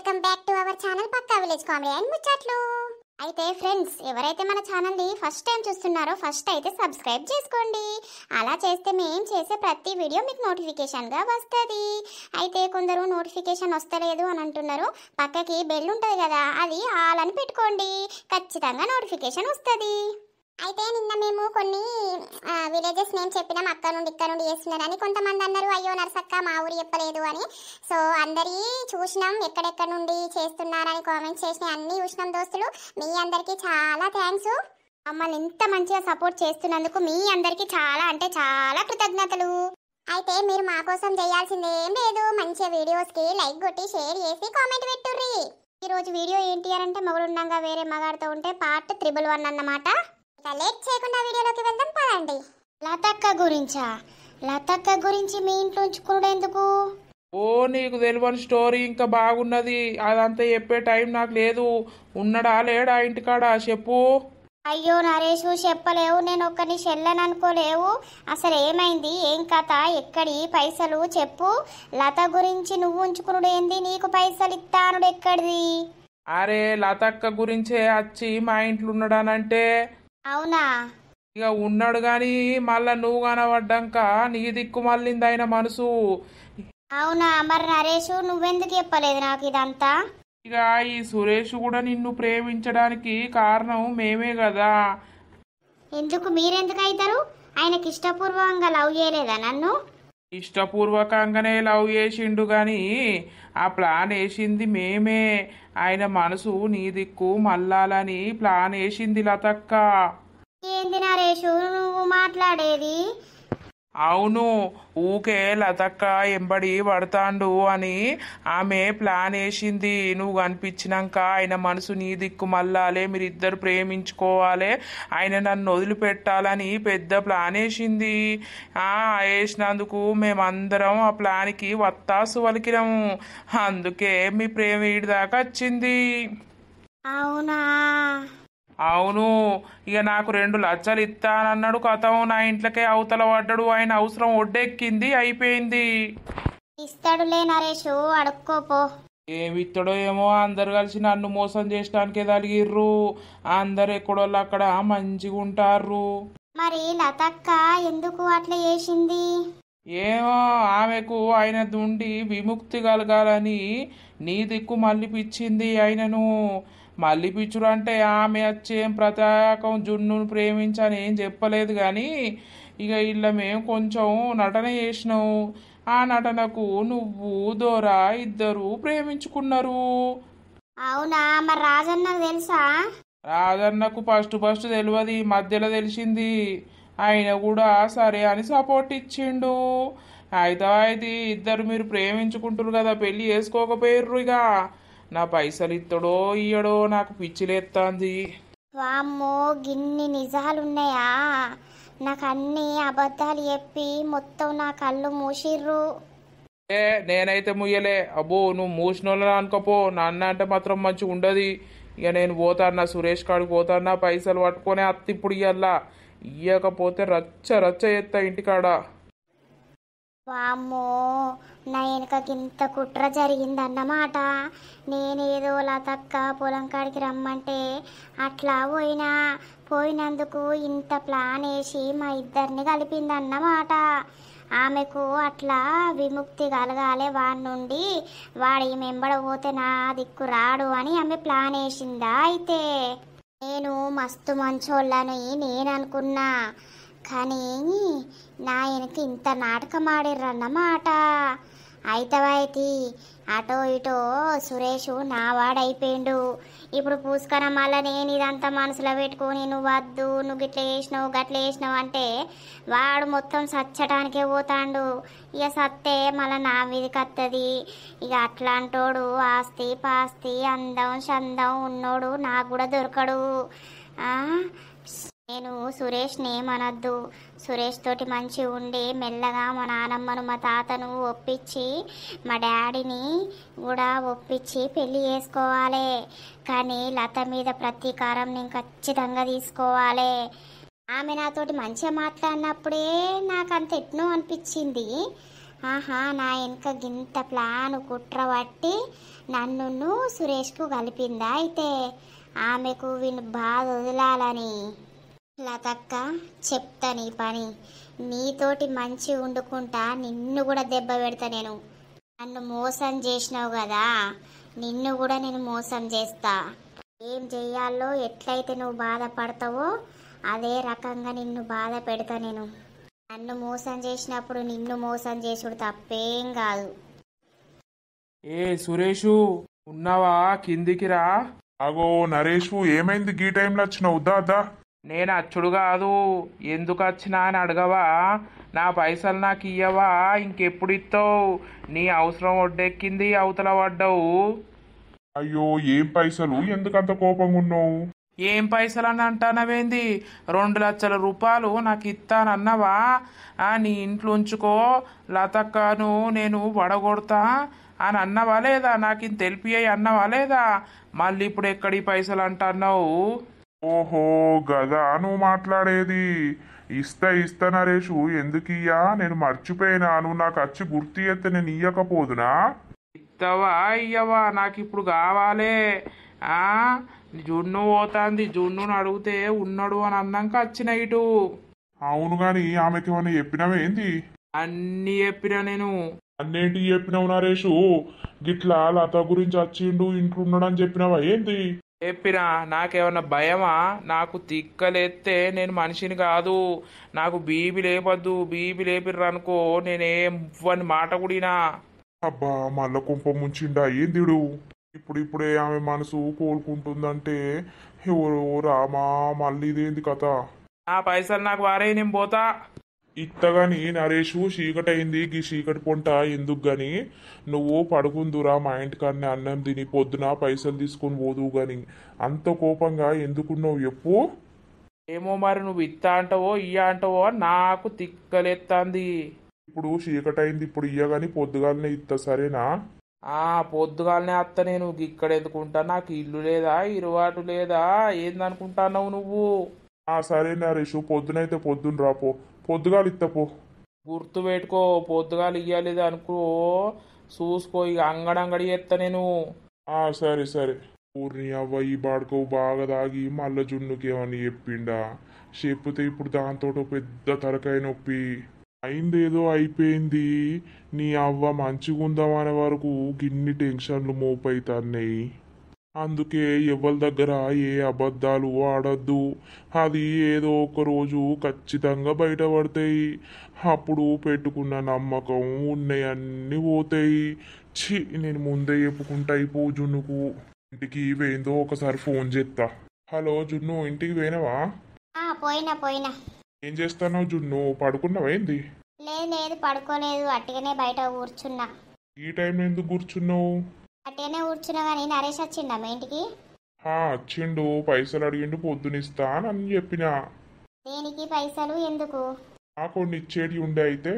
Welcome back to our channel పక్కా village comedy and ముచ్చట్లు. అయితే ఫ్రెండ్స్, ఎవరైతే మన ఛానల్ ని ఫస్ట్ టైం చూస్తున్నారో ఫస్ట్ అయితే సబ్స్క్రైబ్ చేసుకోండి. అలా చేస్తే మేము చేసే ప్రతి వీడియో మీకు నోటిఫికేషన్ గా వస్తుంది. అయితే కొందరు నోటిఫికేషన్ వస్తలేదు అని అంటున్నారు. పక్కకి బెల్ ఉంటుంది కదా, అది ఆల్ అని పెట్టుకోండి, ఖచ్చితంగా నోటిఫికేషన్ వస్తుంది. అయితే నిన్న మేము కొన్ని విలేజెస్ నేమ్ చెప్పినాం, అక్కడ నుండి ఇక్కడ నుండి చేస్తున్నారని. కొంతమంది అన్నారు అయ్యో నర్సక్క మా ఊరు చెప్పలేదు అని. సో అందరి చూసినాం, ఎక్కడెక్కడ నుండి చేస్తున్నారని కామెంట్స్ చేసిన అన్ని చూసినాం దోస్తులు. మీ అందరికీ చాలా థ్యాంక్స్. మమ్మల్ని ఇంత మంచిగా సపోర్ట్ చేస్తున్నందుకు మీ అందరికీ చాలా అంటే చాలా కృతజ్ఞతలు. అయితే మీరు మా కోసం చేయాల్సింది ఏం లేదు, మంచిగా వీడియోస్కి లైక్ కొట్టి షేర్ చేసి కామెంట్ పెట్టుర్రి. ఈరోజు వీడియో ఏంటి అని అంటే, మగుడుండగా వేరే మగాడితో ఉంటే పార్ట్ 111 అన్నమాట. లేట్ చేయకుండా వీడియోలోకి వెళ్దాం పదండి. లతక్క గురించా? లతక్క గురించి మీ ఇంట్లో ఉంచుకున్నాడు ఎందుకు? ఓ నీకు తెలియని స్టోరీ ఇంకా బాగున్నది, అదంతా చెప్పే టైం నాకు లేదు. ఉన్నడా లేడా ఇంటికాడ చెప్పు. అయ్యో నరేషు చెప్పలేవు, నేను ఒక్కని చెల్లని అనుకోలేవు. అసలు ఏమైంది, ఏం కథ, ఎక్కడి పైసలు చెప్పు. లత గురించి నువ్వు ఉంచుకున్నాడు ఏంది, నీకు పైసలు ఇస్తానుడు ఎక్కడిది? అరే లతక్క గురించే వచ్చి మా ఇంట్లో ఉన్నాడానంటే. అవునా? ఇక ఉన్నాడు గాని మళ్ళా నువ్వు కనబడ్డాక నీ దిక్కు మళ్ళింది ఆయన మనసు. అవునా? మరి నరేషు నువ్వెందుకు చెప్పలేదు నాకు ఇదంతా? ఇక ఈ సురేష్ కూడా నిన్ను ప్రేమించడానికి కారణం మేమే కదా. ఎందుకు మీరెందుకు అవుతారు? ఆయనకి ఇష్టపూర్వకంగా లవ్ చేయలేదా నన్ను? ఇష్టపూర్వకంగానే లవ్ చేసిండు గాని ఆ ప్లాన్ వేసింది మేమే. ఆయన మనసు నీ దిక్కు మళ్ళాలని ప్లాన్ వేసింది లతక్క. ఏంది నరేషు నువ్వు మాట్లాడేది? అవును, ఊకే లతక్క ఎంబడి పడతాండు అని ఆమె ప్లాన్ వేసింది. నువ్వు కనిపించినాక ఆయన మనసు నీ దిక్కు మళ్ళాలే, మీరిద్దరు ప్రేమించుకోవాలి, ఆయన నన్ను వదిలిపెట్టాలని పెద్ద ప్లాన్ వేసింది. వేసినందుకు మేమందరం ఆ ప్లాన్కి వత్తాసు వలికినాము. అందుకే మీ ప్రేమ వీడి దాకా వచ్చింది. అవునా? అవును, ఇక నాకు 2 లక్షలు ఇస్తానన్నాడు. కథం నా ఇంట్లోకే అవతల పడ్డాడు. ఆయన అవసరం ఒడ్డెక్కింది, అయిపోయింది. ఇస్తాడులే నరేషు, అడుక్కోపో. ఏమిత్తడో ఏమో, అందరు కలిసి నన్ను మోసం చేయడానికే తలిగిర్రు. అందరు ఎక్కడోళ్ళు అక్కడ మంచిగా ఉంటారు. మరి లతక్క ఎందుకు అట్లా చేసింది? ఏమో, ఆమెకు ఆయన నుండి విముక్తి కలగాలని నీ దిక్కు మళ్ళీపిచ్చింది ఆయనను. మళ్ళీ పిచ్చుడు అంటే ఆమె వచ్చేం ప్రత్యేకం జున్నును ప్రేమించని ఏం చెప్పలేదు కానీ ఇక ఇలా మేము కొంచెం నటన చేసినావు. ఆ నటనకు నువ్వు దోరా ఇద్దరు ప్రేమించుకున్నారు. అవునా? మరి రాజన్నకు తెలుసా? రాజన్నకు ఫస్ట్ తెలియదు, మధ్యలో తెలిసింది. ఆయన కూడా సరే అని సపోర్ట్ ఇచ్చిండు. అయితే ఇద్దరు మీరు ప్రేమించుకుంటారు కదా, పెళ్లి చేసుకోకపోయారు. ఇక నా పైసలు ఇత్తడో ఇయ్యడో నాకు పిచ్చిలేస్తాంది. వామ్మో, గిన్ని నిజాలున్నాయా? నాకు అన్ని అబద్ధాలు చెప్పి మొత్తం నా కళ్ళు మూసిర్రు. నేనైతే ముయ్యలే. అబ్బో నువ్వు మూసినోళ్ళ అనుకోపో, నాన్న అంటే మాత్రం మంచిగా ఉండదు. ఇక నేను పోతాన్నా, సురేష్ కాడికి పోతాన్నా, పైసలు పట్టుకొని అత్త ఇప్పుడు ఇయ్యల్లా. ఇయ్యకపోతే రచ్చ రచ్చ ఎత్తా ఇంటికాడ. వామ్మో, నా వెనకకింత కుట్ర జరిగిందన్నమాట. నేనేదో లతక్క పొలం కాడికి రమ్మంటే అట్లా పోయినందుకు ఇంత ప్లాన్ వేసి మా ఇద్దరిని కలిపిందన్నమాట. ఆమెకు అట్లా విముక్తి కలగాలి వాడి నుండి, వాడి మెంబడపోతే నా దిక్కు రాడు అని ఆమె ప్లాన్ వేసిందా? అయితే నేను మస్తు మంచోళ్ళని నేను అనుకున్నా, కానీ నా వెనక ఇంత నాటకం ఆడిర్రన్నమాట. అయితే అటో ఇటో సురేష్ నా వాడైపోయిండు. ఇప్పుడు పూసుకన మళ్ళీ నేను ఇదంతా మనసులో పెట్టుకొని నువ్వు వద్దు, నువ్వు గిట్ల చేసినావు గట్ల చేసినావు అంటే వాడు మొత్తం సచ్చటానికే పోతాండు. ఇక సత్తే మళ్ళీ నా మీదకి వస్తుంది. ఇక అట్లాంటోడు ఆస్తి పాస్తి అందం చందం ఉన్నోడు నాకు కూడా దొరకడు. నేను సురేష్ని ఏమనద్దు, సురేష్ తోటి మంచిగా ఉండి మెల్లగా మా నానమ్మను మా తాతను ఒప్పించి మా డాడీని కూడా ఒప్పించి పెళ్ళి చేసుకోవాలి. కానీ లత మీద ప్రతీకారం నేను ఖచ్చితంగా తీసుకోవాలి. ఆమె నాతోటి మంచిగా మాట్లాడినప్పుడే నాకు అంత ఎట్నో అనిపించింది. ఆహా, నా వెనక గింత ప్లాన్ కుట్ర పట్టి నన్ను సురేష్కు కలిపిందా అయితే ఆమెకు వీళ్ళు బాధ వదలాలని. లతక్క, చెప్తా నీ పని. నీతోటి మంచి వండుకుంటా, నిన్ను కూడా దెబ్బ పెడతా నేను. నన్ను మోసం చేసినావు కదా, నిన్ను కూడా నేను మోసం చేస్తా. ఏం చెయ్యాలో, ఎట్లయితే నువ్వు బాధపడతావో అదే రకంగా నిన్ను బాధ పెడతా నేను. నన్ను మోసం చేసినప్పుడు నిన్ను మోసం చేసుడు తప్పేం కాదు. ఏ సురేషు, ఉన్నావా? కిందికి రా. అగో నరేషు, ఏమైంది గీ టైంలో వచ్చినావు? దా. నేను అచ్చుడు కాదు, ఎందుకు వచ్చినా అని అడగవా? నా పైసలు నాకు ఇయ్యవా? ఇంకెప్పుడు ఇస్తావు? నీ అవసరం ఒడ్డెక్కింది, అవతల పడ్డావు. అయ్యో, ఏం పైసలు? ఎందుకంత కోపంగా ఉన్నావు? ఏం పైసలు అని అంటానవేంది? 2 లక్షల రూపాయలు నాకు ఇస్తానన్నవా? నీ ఇంట్లో ఉంచుకో, లతక్కను నేను వడగొడతా అని అన్నవా లేదా? నాకు ఇంత తెలిపియ్యి అన్నవా లేదా? మళ్ళీ ఇప్పుడు ఎక్కడి పైసలు అంటున్నావు? ఓహో, గదా నువ్వు మాట్లాడేది. ఇస్తా నరేషు, ఎందుకు ఇయ్యా? నేను మర్చిపోయినా. నువ్వు నాకు వచ్చి గుర్తు చేస్తే నేను ఇయ్యకపోదునా? ఇస్తావా ఇయ్యవా? నాకు ఇప్పుడు కావాలే. జున్ను పోతాంది, జున్నును అడిగితే ఉన్నాడు అని అన్నాక వచ్చిన ఇటు. అవును గాని ఆమెకి ఏమన్నా చెప్పినావేంది? అన్ని చెప్పినా నేను. అన్నేంటి చెప్పినావు నరేషు? గిట్లా లత గురించి వచ్చిండు, ఇంట్లో ఉన్నాడని చెప్పినావా ఏంది? చెప్పినా. నాకేమన్నా భయమా? నాకు తిక్కలేస్తే నేను మనిషిని కాదు. నాకు బీపీ లేపద్దు. బీపీ లేపిర్రు అనుకో, నేనేం అని మాట కూడినా. అబ్బా, మళ్ళా కుంప ముంచిండా ఏందిడు? ఇప్పుడిప్పుడే ఆమె మనసు కోలుకుంటుందంటే ఎవరో రామా, మళ్ళీ ఇదేంది కథ? నా పైసలు నాకు వారే, నేను పోతా. ఇత్తగాని నరేషు, చీకటైంది. గీ చీకటి పొంట ఎందుకు గాని నువ్వు పడుకుందురా మా ఇంటికాడనే అన్నం తిని, పొద్దున పైసలు తీసుకొని పోదువు గాని. అంత కోపంగా ఎందుకున్నావు చెప్పు? ఏమో మరి, నువ్వు ఇత్తా అంటావో ఇయ్య అంటావో నాకు తిక్కలెత్తాంది. ఇప్పుడు చీకటైంది, ఇప్పుడు ఇయ్యగాని పొద్దుగాలనే ఇత్త, సరేనా? పొద్దుగాలనే అత్త. నేను ఇక్కడ ఎందుకుంటా? నాకు ఇల్లు లేదా, ఇరువాటు లేదా? ఏందనుకుంటున్నావు నువ్వు? సరే నరేషు, పొద్దునైతే పొద్దున రాపో, పొద్దుగాలు ఇత్తపో. గుర్తు పెట్టుకో, పొద్దుగాలు ఇయ్యలేదు అనుకో, చూసుకో. ఇక అంగడంగడి ఎత్తా నేను. సరే. ఊరిని అవ్వ, ఈ బాడుకోవు బాగా తాగి మళ్ళా జున్నుకి ఏమని చెప్పిండా? చెప్తే ఇప్పుడు దాంతో పెద్ద తలకాయ నొప్పి. అయిందేదో అయిపోయింది. నీ అవ్వ మంచిగుందామనే వరకు గిన్ని టెన్షన్లు మోపైతాన్నాయి. అందుకే ఎవరి దగ్గర ఏ అబద్ధాలు ఆడద్దు. అది ఏదో ఒక రోజు ఖచ్చితంగా బయటపడతాయి. అప్పుడు పెట్టుకున్న నమ్మకం ఉన్నాయన్నీ పోతాయి. నేను ముందే చెప్పుకుంటా అయిపో జున్నుకు. ఇంటికి వేయిందో ఒకసారి ఫోన్ చేస్తా. హలో జున్ను, ఇంటికి పోయినావా? పోయినా. ఏం చేస్తున్నావు జున్ను? పడుకున్నావా ఏంది? లేదు, పడుకోలేదు. అట్టిగానే బయట కూర్చున్నా. ఈ టైంలో ఎందుకు కూర్చున్నావు? అట్టిగానే కూర్చున్నా కానీ నరేష్ వచ్చిండా మా ఇంటికి? వచ్చిండు, పైసలు అడిగిండు, పొద్దునిస్తా అని చెప్పిన. దేనికి పైసలు? ఎందుకు? కొన్ని ఇచ్చేటి ఉండే అయితే.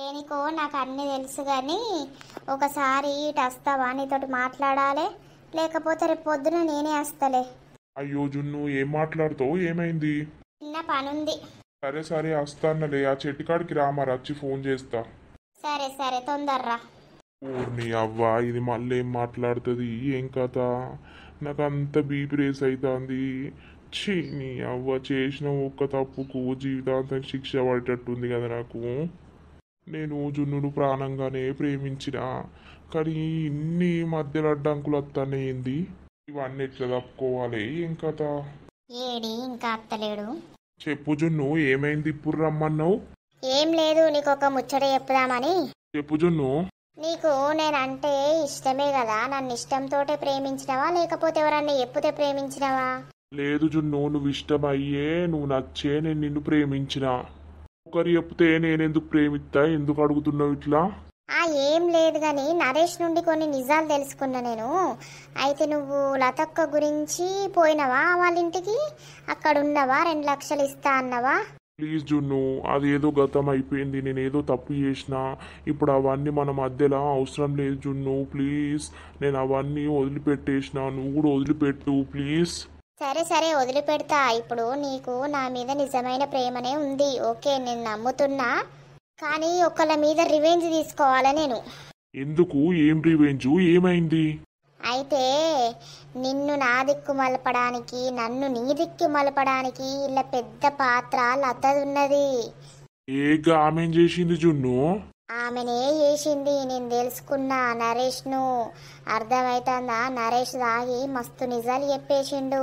దేనికో నాకు అన్నీ తెలుసు కానీ ఒకసారి ఇటు వస్తావా? నీతోటి మాట్లాడాలి, లేకపోతే రేపు పొద్దున నేనే వస్తలే. అయ్యో జున్ను, ఏం మాట్లాడుతావు? ఏమైంది? చిన్న పనుంది. సరే వస్తానలే. ఆ చెట్టుకాడికి రా, మరి వచ్చి ఫోన్ చేస్తా. సరే తొందర్రా. ఊరిని అవ్వ, ఇది మళ్ళీ ఏం మాట్లాడుతుంది? ఏం కథ? నాకు అంత బీపీ రేస్ అవుతుంది. నీ అవ్వ, చేసిన ఒక్క తప్పుకు జీవితాంతం శిక్ష పడేటట్టుంది కదా నాకు. నేను జున్నును ప్రాణంగానే ప్రేమించిన, కానీ ఇన్ని మధ్యలో అడ్డంకులు వస్తానే ఏంది? ఇవన్నీ ఎట్లా తప్పుకోవాలి? ఏం కథ? ఏడి ఇంకా అత్తలేడు? చెప్పు జున్ను, ఏమైంది? ఇప్పుడు రమ్మన్నావు? ఏం లేదు, నీకు ఒక ముచ్చట చెప్పుదామని. చెప్పు జున్ను. నీకు నేనంటే ఇష్టమే కదా? నన్ను ఇష్టంతోటే ప్రేమించినవా, లేకపోతే ఎవరన్నా చెప్పుతే ప్రేమించినవా? లేదు జున్ను, నువ్వు ఇష్టమయ్యే, నువ్వు నచ్చే నేను నిన్ను ప్రేమించిన. ఒకరు చెప్తే నేనెందుకు ప్రేమిస్తా? ఎందుకు అడుగుతున్నావు ఇట్లా? ఏం లేదు కానీ నరేష్ నుండి కొన్ని నిజాలు తెలుసుకున్నా నేను. అయితే నువ్వు లతక్క గురించి పోయినవా వాళ్ళ ఇంటికి? అక్కడ ఉన్నవా? 2 లక్షలు ఇస్తా అన్నవా? ప్లీజ్ జున్ను, అదేదో గతం అయిపోయింది. నేనేదో తప్పు చేసిన. ఇప్పుడు అవన్నీ మన మధ్యలో అవసరం లేదు జున్ను, ప్లీజ్. నేను అవన్నీ వదిలిపెట్టేసిన, నువ్వు కూడా వదిలిపెట్టు ప్లీజ్. సరే వదిలిపెడతా. ఇప్పుడు నీకు నా మీద నిజమైన ప్రేమనే ఉంది, ఓకే, నేను నమ్ముతున్నా. కానీ ఒకళ్ళ మీద రివెంజ్ తీసుకోవాలి నేను. ఎందుకు? ఏం రివెంజు? ఏమైంది? అయితే నిన్ను నా దిక్కు మలపడానికి, నన్ను నీ దిక్కు మలపడానికి ఇలా పెద్ద పాత్ర లతదున్నది. ఆమెం చేసింది జున్ను? ఆమెనే చేసింది. నేను తెలుసుకున్నా నరేష్ను. అర్థమైతుందా? నరేష్ దాగి మస్తు నిజాలు చెప్పేసిండు.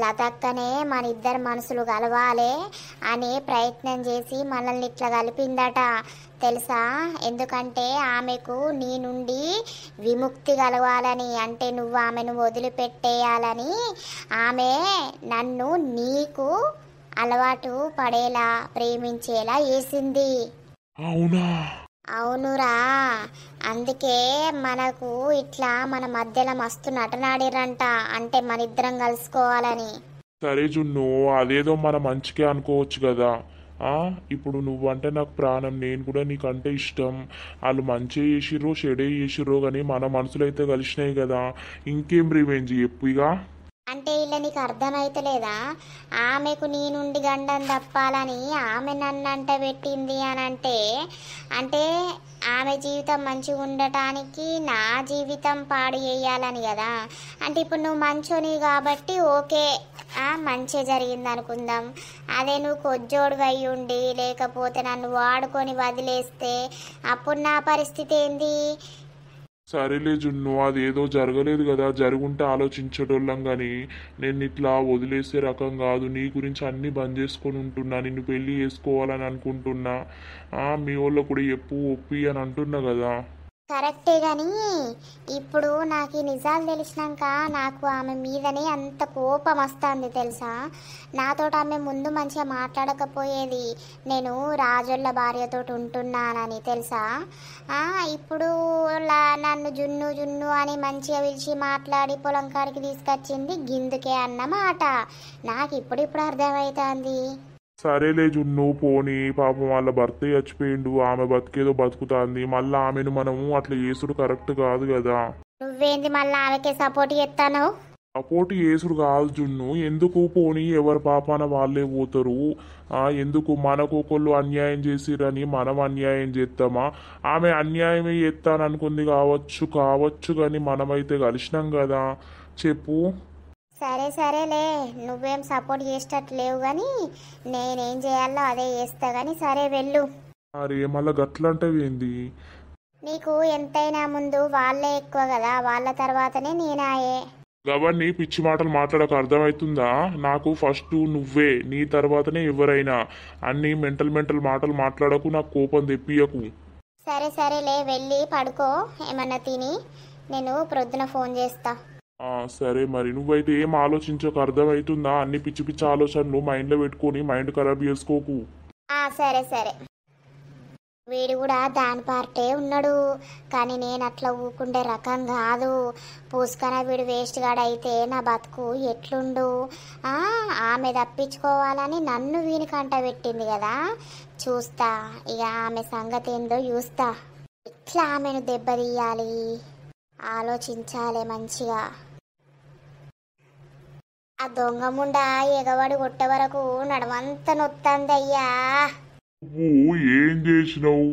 లతక్కనే మన ఇద్దరు మనసులు కలవాలి అనే ప్రయత్నం చేసి మనల్ని ఇట్లా కలిపిందట తెలుసా. ఎందుకంటే ఆమెకు నీ నుండి విముక్తి కలగాలని, అంటే నువ్వు ఆమెను వదిలిపెట్టేయాలని ఆమె నన్ను నీకు అలవాటు పడేలా ప్రేమించేలా చేసింది. అవునా? అవునురా. అందుకే మనకు ఇట్లా మన మధ్యలో మస్తు నటనాడిరంట, అంటే మన ఇద్దరం కలుసుకోవాలని. సరే జున్ను, అదేదో మన మంచికే అనుకోవచ్చు కదా. ఇప్పుడు నువ్వంటే నాకు ప్రాణం, నేను కూడా నీకంటే ఇష్టం. వాళ్ళు మంచి చేసిర్రో చెడే చేసిర్రో కానీ మన మనసులు అయితే కలిసినాయి కదా. ఇంకేం రివెంజ్ చెప్పిగా. అంటే ఇలా నీకు అర్థమైతలేదా? ఆమెకు నీ నుండి గండం తప్పాలని ఆమె నన్ను అంట పెట్టింది అని అంటే ఆమె జీవితం మంచిగా ఉండటానికి నా జీవితం పాడు చేయాలని కదా. అంటే ఇప్పుడు నువ్వు మంచోని కాబట్టి ఓకే, మంచి జరిగింది అనుకుందాం. అదే నువ్వు కొజ్జోడు అయి ఉండి లేకపోతే నన్ను వాడుకొని వదిలేస్తే అప్పుడు నా పరిస్థితి ఏంది? సరేలే జున్ను, అదేదో జరగలేదు కదా. జరుగుంటే ఆలోచించటోళ్ళం కానీ నేను ఇట్లా వదిలేసే రకం కాదు. నీ గురించి అన్నీ బంద్ చేసుకొని ఉంటున్నా, నిన్ను పెళ్ళి చేసుకోవాలని అనుకుంటున్నా. మీ వాళ్ళు కూడా ఎప్పు ఒప్పి అని అంటున్నా కదా. కరెక్టే కానీ ఇప్పుడు నాకు ఈ నిజాలు తెలిసినాక నాకు ఆమె మీదనే అంత కోపం వస్తుంది తెలుసా. నాతో ఆమె ముందు మంచిగా మాట్లాడకపోయేది, నేను రాజుల భార్యతో ఉంటున్నానని తెలుసా. ఇప్పుడు నన్ను జున్ను జున్ను అని మంచిగా పిలిచి మాట్లాడి పొలం కాడికి తీసుకొచ్చింది గిందుకే అన్నమాట. నాకు ఇప్పుడు అర్థమవుతుంది. సరేలే జున్ను, పోనీ పాపం వాళ్ళ భర్త చచ్చిపోయిండు, ఆమె బతికేదో బతుకుతాంది. మళ్ళీ ఆమెను మనము అట్లా చేసుడు కరెక్ట్ కాదు కదా. నువ్వేంది మళ్ళీ ఆమెకే సపోర్ట్ చేస్తాను? సపోర్ట్ చేసుడు కాదు జున్ను. ఎందుకు? పోనీ ఎవరి పాపాన వాళ్ళే పోతారు. ఎందుకు? మనకు ఒకళ్ళు అన్యాయం చేసిరని మనం అన్యాయం చేస్తామా? ఆమె అన్యాయమే చేస్తాననుకుంది కావచ్చు కానీ మనమైతే కలిసినాం కదా. చెప్పు. సరేలే, నువ్వేం సపోర్ట్ చేసేటట్లేవు కానీ నేనేం చేయాలో అదే చేస్తా కానీ. సరే వెళ్ళు. అరే మళ్ళా గట్లంటవేంది? నీకు ఎంతైనా ముందు వాళ్ళే ఎక్కువ కదా, వాళ్ళ తర్వాతనే నేనాయే. గవర్ని పిచ్చి మాటలు మాట్లాడక అర్థమవుతుందా? నాకు ఫస్ట్ నువ్వే, నీ తర్వాతనే ఎవరైనా. అన్ని మెంటల్ మాటలు మాట్లాడకు, నాకు కోపం తెప్పియకు. సరేలే, వెళ్ళి పడుకో. ఏమన్నా తిని నేను ప్రొద్దున ఫోన్ చేస్తా. సరే మరి. నువ్వైతే ఏం ఆలోచించక అర్థమవుతుందా? అన్ని పిచ్చి పిచ్చి ఆలోచనలు మైండ్లో పెట్టుకొని మైండ్ ఖరాబ్ చేసుకోకు. సరే. వీడు కూడా దాని పార్టే ఉన్నాడు కానీ నేను అట్లా ఊకుండే రకం కాదు. పూసుకన వీడు వేస్ట్ గాడు అయితే నా బతుకు ఎట్లుండు. ఆమె తప్పించుకోవాలని నన్ను వీనికంట పెట్టింది కదా. చూస్తా ఇక ఆమె సంగతి ఏందో చూస్తా. ఇట్లా ఆమెను దెబ్బతీయాలి, ఆలోచించాలి మంచిగా. ఆ దొంగ ముండా ఎగవాడు కొట్టే వరకు నడమంతా నొత్తందయ్యా. నువ్వు ఏం చేసినావు?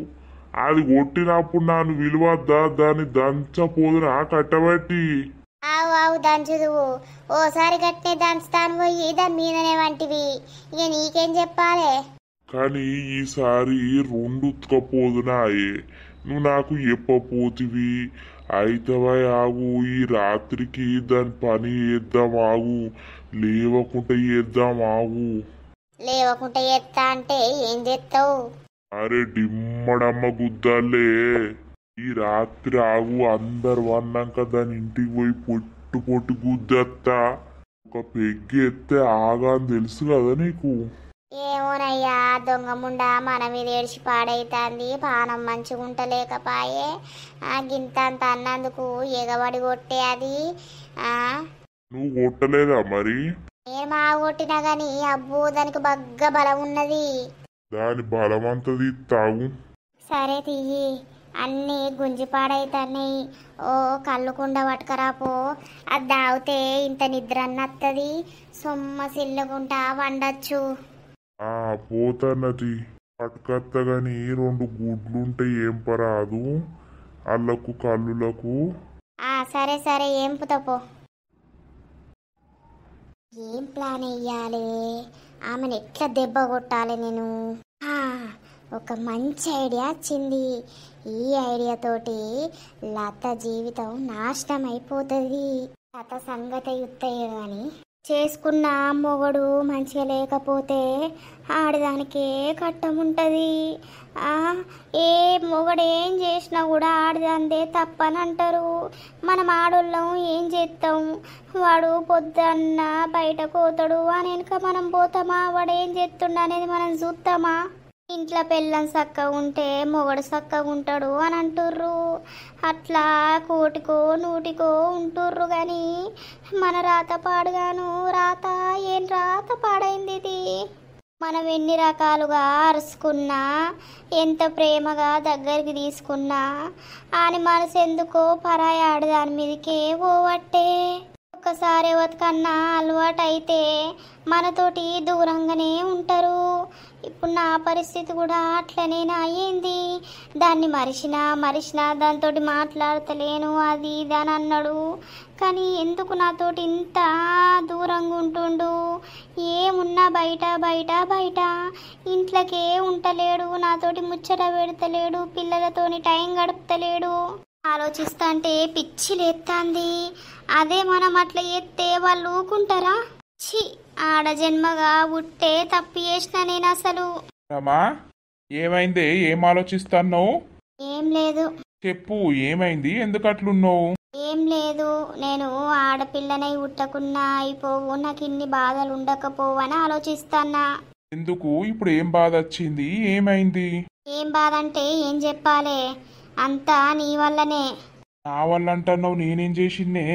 అది కొట్టినప్పుడు నన్ను విలువద్దా? దాన్ని దంచపోదునా కట్టబట్టి? ఆవు దంచుదువు. ఓసారి గట్టే దంచుతాను పోయి దాని మీదనే వంటివి. ఇక నీకేం చెప్పాలి? కానీ ఈసారి రెండు ఉతకపోదునాయే. నువ్వు నాకు చెప్పపోతివి. అయితవా ఆగు, ఈ రాత్రికి దాని పని చేద్దాం ఆగు, లేవకుంటే చేద్దాం ఆగు. లేవకుంటే చేస్తా అంటే ఏం చేస్తావు? అరే డిమ్మడమ్మ గుద్దాలే, ఈ రాత్రి ఆగు, అందరు వన్నాక దాని ఇంటికి పోయి పొట్టు గుద్దత్తా. ఒక పెగ్గి ఎత్తే ఆగా అని తెలుసు కదా నీకు. ఏమోనయ్యా దొంగముండా మన మీద ఏడిచి పాడైతాంది. పానం మంచిగా ఉంటలేకపాయే. గింతంత అన్నందుకు ఎగబడి కొట్టే అది. నువ్వు కొట్టలేదా మరి? నేను మా కొట్టినా గాని అబ్బో దానికి బగ్గ బలం ఉన్నది. దాని బలమంతది తాగు. సరే తీయి, అన్నీ గుంజి పాడైతాయి. ఓ కళ్ళుకుండా పట్టుకరాపో, అది తాగితే ఇంత నిద్ర అన్నత్తది. సొమ్మ సిల్లుకుంటా వండచ్చు. పోతన్నది. పట్టుకత్త గాని 2 గుడ్లుంటే ఏం పరాదు అల్లకు కల్లులకు. సరే సరే ఏంపుతా పో. ఏం ప్లాన్ వెయ్యాలి, ఆమెను ఎట్లా దెబ్బ కొట్టాలి నేను? ఒక మంచి ఐడియా వచ్చింది. ఈ ఐడియాతోటి లత జీవితం నాశనం అయిపోతుంది. లత సంగతి యుత్తయ్య కానీ చేసుకున్న మొగడు మంచిగా లేకపోతే ఆడదానికే కట్టముంటుంది. ఏ మొగడు ఏం చేసినా కూడా ఆడదాందే తప్పని అంటారు. మనం ఆడోళ్ళం ఏం చేస్తాం? వాడు పొద్దున్న బయటకు పోతాడు అని వెనుక మనం పోతామా? వాడు ఏం చేస్తుండ అనేది మనం చూస్తామా? ఇంట్లో పెళ్ళం చక్కగా ఉంటే మొగడు చక్కగా ఉంటాడు అని అంటుర్రు. అట్లా కోటికో నూటికో ఉంటుర్రు కానీ మన రాత పాడుగాను. రాత ఏం రాత పాడైంది ఇది. మనం ఎన్ని రకాలుగా అరుచుకున్నా, ఎంత ప్రేమగా దగ్గరికి తీసుకున్నా అని మనసు ఎందుకో పరాయి ఆడదాని మీదకే పోవట్టే. ఒక్కసారి ఎవరికన్నా అలవాటు అయితే మనతోటి దూరంగానే ఉంటారు. ఇప్పుడు నా పరిస్థితి కూడా అట్లనే అయ్యింది. దాన్ని మరిచినా దాంతో మాట్లాడతలేను అది ఇది అని అన్నాడు. కానీ ఎందుకు నాతోటి ఇంత దూరంగా ఉంటుండు? ఏమున్నా బయట ఇంట్లోకే ఉంటలేడు, నాతోటి ముచ్చట పెడతలేడు, పిల్లలతోని టైం గడుపుతలేడు. ఆలోచిస్తా అంటే పిచ్చి లేస్తాంది. అదే మనం అట్లా ఎత్తే వాళ్ళు ఊకుంటారా? ఛీ, ఆడ జన్మగా ఉట్టే తప్పు చేసిన నేను అసలు. రమా, ఏమైంది? ఏం ఆలోచిస్తున్నావు? ఏం లేదు. చెప్పు, ఏమైంది? ఎందుకు అట్లున్నావు? ఏం లేదు, నేను ఆడపిల్లనై ఉట్టకున్నా అయిపోవు, నాకు ఇన్ని బాధలు ఉండకపోవు అని ఆలోచిస్తానా. ఎందుకు? ఇప్పుడు ఏం బాధ వచ్చింది? ఏమైంది? ఏం బాధ అంటే ఏం చెప్పాలే, అంతా నీ వల్లనే. నా వల్ల అంటున్నావు? నేనేం చేసిందే?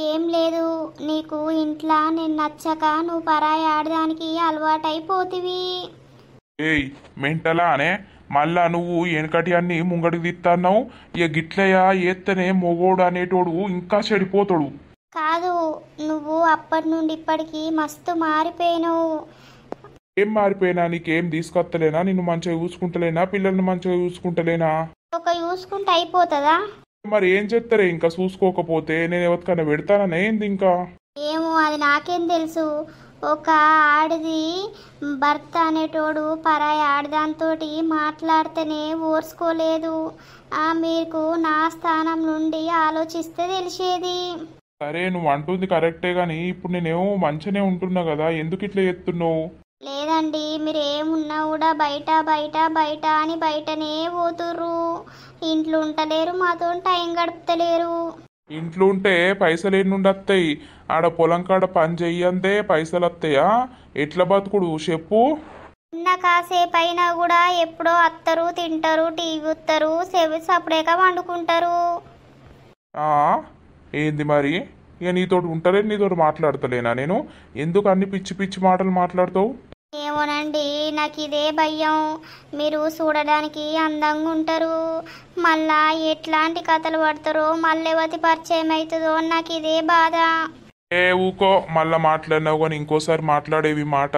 ఏం లేదు, నీకు ఇంట్లో నేను నచ్చక నువ్వు పరాయి ఆడదానికి అలవాటైపోతివి. ఏయ్ మెంటలా అనే మళ్ళా నువ్వు వెనకటి అన్ని ముంగడికి తిత్తన్నావు. ఇక గిట్లయా ఎత్తనే మొగోడు అనేటోడు ఇంకా చెడిపోతాడు. కాదు, నువ్వు అప్పటి నుండి ఇప్పటికి మస్తు మారిపోయినావు. ఏం మారిపోయినా? నీకేం తీసుకొత్తలేనా? నిన్ను మంచిగా చూసుకుంటలేనా? పిల్లల్ని మంచిగా చూసుకుంటలేనా? ఒక చూసుకుంటే అయిపోతుందా? మరి ఏం చెప్తారే ఇంకా చూసుకోకపోతే? నేను ఎవరికైనా పెడతాననే ఏంది ఇంకా? ఏమో, అది నాకేం తెలుసు. ఒక ఆడిది భర్త అనేటోడు పరాయి ఆడదాంతో మాట్లాడితేనే ఓర్చుకోలేదు. మీకు నా స్థానం నుండి ఆలోచిస్తే తెలిసేది. సరే, నువ్వు అంటుంది కరెక్టే గాని ఇప్పుడు నేనేమో మంచిగానే ఉంటున్నా కదా, ఎందుకు ఇట్లా ఎత్తున్నావు? లేదండి, మీరు ఏమున్నా కూడా బయట అని బయటనే పోతుర్రు. ఇంట్లో ఉంటలేరు, మాతో టైం గడుపుతలేరు. ఇంట్లో ఉంటే పైసలు ఎన్ని నుండి వస్తాయి? ఆడ పొలం కాడ పని చెయ్యంతే పైసలు వస్తాయా? ఎట్లా బతుకుడు చెప్పు? ఉన్న కాసేపు అయినా కూడా ఎప్పుడో అత్తరు, తింటారు, టీవీ చూస్తారు, సెవి సపరేగా వండుకుంటారు. ఏంది మరి? ఇక నీతోటి ఉంటలే, నీతోటి మాట్లాడతలేనా నేను? ఎందుకు అన్ని పిచ్చి పిచ్చి మాటలు మాట్లాడతావు? ఏమోనండి, నాకు ఇదే భయం. మీరు చూడడానికి అందంగా ఉంటారు, మళ్ళా ఎట్లాంటి కథలు పడతారో, మళ్ళీ ఎవరి పరిచయం అవుతుందో నాకు ఇదే బాధ. ఊకో, మళ్ళా మాట్లాడినావు కానీ ఇంకోసారి మాట్లాడేవి మాట.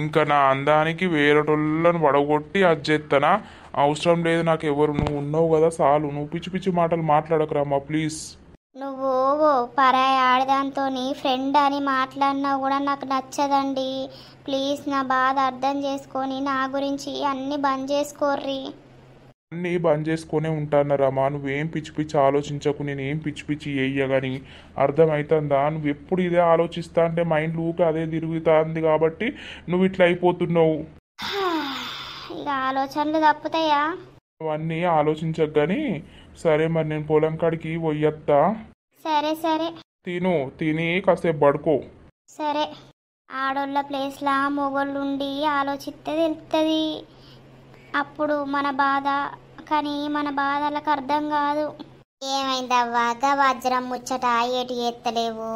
ఇంకా నా అందానికి వేరేటోళ్ళను వడగొట్టి అది చేస్తానా? అవసరం లేదు నాకు ఎవరు. నువ్వు ఉన్నావు కదా చాలు. నువ్వు పిచ్చి పిచ్చి మాటలు మాట్లాడకరామ్మా ప్లీజ్. నువ్వు పరాయి ఆడదాంతో ఫ్రెండ్ అని మాట్లాడినా కూడా నాకు నచ్చదండి. ప్లీజ్ నా బాధ అర్థం చేసుకొని నా గురించి అన్ని బంద్ చేసుకోర్రి. అన్నీ బంద్ చేసుకునే ఉంటానరామా. నువ్వేం పిచ్చి పిచ్చి ఆలోచించకు. నేను ఏం పిచ్చి పిచ్చి వేయగాని అర్థమవుతుందా? నువ్వు ఎప్పుడు ఇదే ఆలోచిస్తా అంటే మైండ్ ఊకే అదే తిరుగుతుంది కాబట్టి నువ్వు ఇట్లా అయిపోతున్నావు. ఇక ఆలోచనలు తప్పుతాయా? అవన్నీ ఆలోచించకు కానీ. సరే మరి నేను పొలం కాడికి పోయొత్తా. సరే తిని కాసేపు పడుకో. సరే, ఆడోళ్ళ ప్లేస్లా మొగోళ్ళుండి ఆలోచిస్తే తెలుస్తుంది అప్పుడు మన బాధ. కానీ మన బాధలకు అర్థం కాదు. ఏమైందవ్వా వజ్రం ముచ్చట ఏటి ఎత్తలేవు?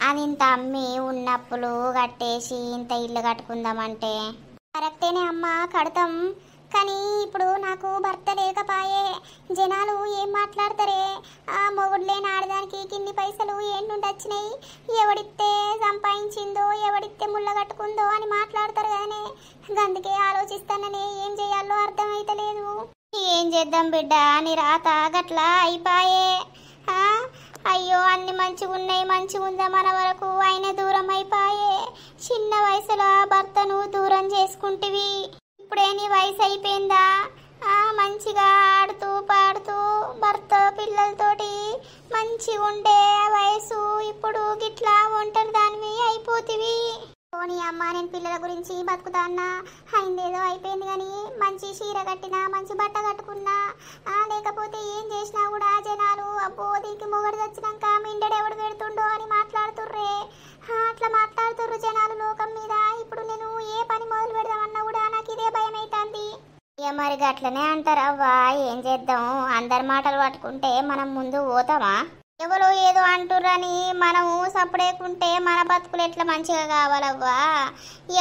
అది ఇంత అమ్మి ఉన్నప్పులు కట్టేసి ఇంత ఇల్లు కట్టుకుందామంటే కరెక్టేనే అమ్మ, కడతాం. కానీ ఇప్పుడు నాకు భర్త లేకపాయే. జనాలు ఏం మాట్లాడతారే? మొగుడు లేని ఆడదానికి కిన్ని పైసలు ఏంటుండ కామెంట్ వచ్చినాయి. ఎవడితే సంపాదించిందో ఎవడితే ముళ్ళ కట్టుకుందో అని మాట్లాడతారు కానీ అందుకే ఆలోచిస్తానని ఏం చేయాలో అర్థమైతలేదు. ఏం చేద్దాం బిడ్డ, నీ రాత గట్లా అయిపాయే. అయ్యో అన్ని మంచిగా ఉందా మన వరకు ఆయన దూరం అయిపాయే. చిన్న వయసులో భర్తను దూరం చేసుకుంటివి, ఇప్పుడే నీ వయసు అయిపోయిందా? మంచిగా ఆడుతూ పాడుతూ భర్త పిల్లలతోటి మంచిగా ఉండే వయసు ఇప్పుడు గిట్లా ఒంటరి దానివి అయిపోతివి. పోనీ అమ్మ, నేను పిల్లల గురించి బతుకుతా అన్నా, అయిందేదో అయిపోయింది కానీ మంచి చీర కట్టినా మంచి బట్ట కట్టుకున్నా లేకపోతే ఏం చేసినా కూడా జనాలు అబ్బో దీనికి మొగడు వచ్చినాక మిండెడు ఎవడు పెడుతుండో అని మాట్లాడుతుర్రే. అట్లా మాట్లాడుతుర్రు జనాలు లోకం మీద. ఇప్పుడు నేను ఏ పని మొదలు పెడదామన్నా కూడా నాకు ఇదే భయం అవుతుంది. ఇక మరి గట్లనే అంటారవ్వా, ఏం చేద్దాం? అందరి మాటలు పట్టుకుంటే మనం ముందు పోతామా? ఎవరో ఏదో అంటుర్రని మనము సపడేకుంటే మన బతుకులు ఎట్లా మంచిగా కావాలవ్వా?